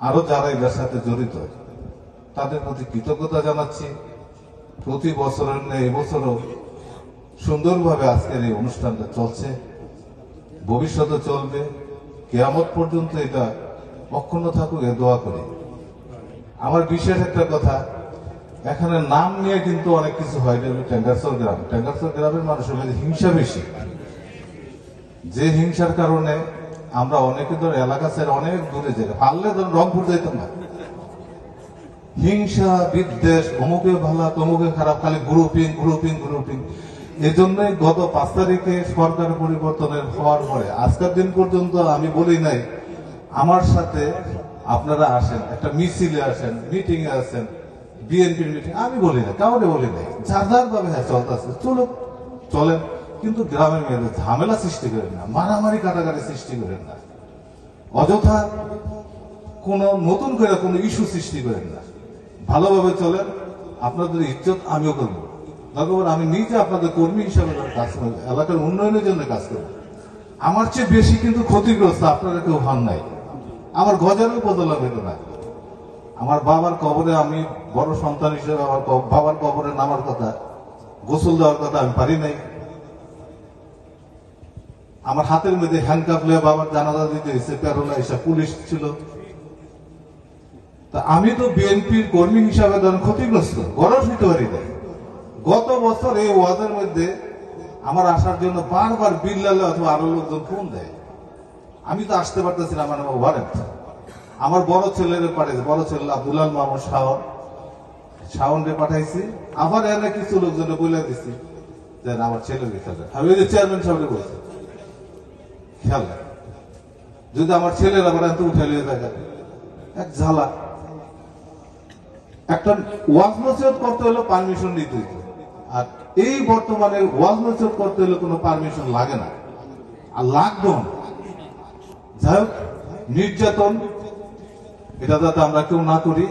আরো যারা এটার সাথে জড়িত তাদের প্রতি কৃতজ্ঞতা জানাচ্ছি। প্রতি বছরের ন্যায় এবছরও সুন্দরভাবে আজকের এই অনুষ্ঠানটা চলছে, ভবিষ্যতে চলবে, কিয়ামত পর্যন্ত এটা অক্ষুণ্ণ থাকুক এ দোয়া করি। আমার বিশেষ একটা কথা, এখানে নাম নিয়ে কিন্তু অনেক কিছু হয়। ট্যাঙ্গারচর গ্রাম, ট্যাঙ্গারচর গ্রামের মানুষের মধ্যে হিংসা বেশি। যে হিংসার কারণে আমরা অনেকে ধর এলাকা ছেড়ে অনেক দূরে যাই, পারলে ধর রংপুর যাইতাম না। হিংসা বিদ্বেষ, অমুকে ভালো তমুকে খারাপ, খালি গ্রুপিং গ্রুপিং গ্রুপিং। এই জন্যই গত 5 তারিখে সরকার পরিবর্তনের হওয়ার পরে আজকের দিন পর্যন্ত আমি বলি নাই আমার সাথে আপনারা আসেন, একটা মিছিলে আসেন, মিটিং এ আসেন, বিএনপির মিটিং, আমি বলি না, কাউকে বলি নাই। যার যার ভাবে হ্যাঁ চলতেছে চলুক, চলেন, কিন্তু গ্রামের মেয়েদের ঝামেলা সৃষ্টি করেন না, মারামারি কাটাকাটি সৃষ্টি করেন না, অযথা কোন নতুন করে কোনো ইস্যু সৃষ্টি করেন না। ভালোভাবে চলেন, আপনাদের ইজ্জত আমিও করবো, দরকার আমি নিজে আপনাদের কর্মী হিসাবে কাজ করবো, এলাকার উন্নয়নের জন্য কাজ করবো। আমার চেয়ে বেশি কিন্তু ক্ষতিগ্রস্ত আপনারা কেউ হন নাই, আমার গজারও বদলা হইতো না। আমার বাবার কবরে, আমি বড় সন্তান হিসেবে আমার বাবার কবরে নামার কথা, গোসল দেওয়ার কথা আমি পারি নাই। আমার হাতের মধ্যে হ্যান্ডকাপ লিয়ে বাবার জানাজা দিতে হয়েছে, প্যারোলা হিসাব পুলিশ ছিল। তা আমি তো বিএনপির কর্মী হিসাবে ধরেন ক্ষতিগ্রস্ত, গরজ হইতে পারি না। গত বছর এই ওয়াজের মধ্যে আমার আসার জন্য বারবার বিল্লালে অথবা আরো লোকজন ফোন দেয়, আমি তো আসতে পারতেছি না, আমার ওয়ারেন্ট। আমার বড় ছেলের পাঠাইছে, বড় ছেলে আব্দুল্লাহ মাহমুদ শাওনরে পাঠাইছি, আবার এনে কিছু লোকজনে বলে দিচ্ছি যে আমার ছেলের খেয়াল। আমি ওই যে চেয়ারম্যান সাহেব বলছি খেয়াল, যদি আমার ছেলের আবার এত উঠে নিয়ে যায় এক ঝালা। একটা ওয়াজ নসিহত করতে হলে পারমিশন নিতে হইত, আর এই বর্তমানে ওয়াজ নসিহত করতে হলে কোনো পারমিশন লাগে না, আর লাগতো না। যাই হোক, নির্যাতন এটা যাতে আমরা কেউ না করি,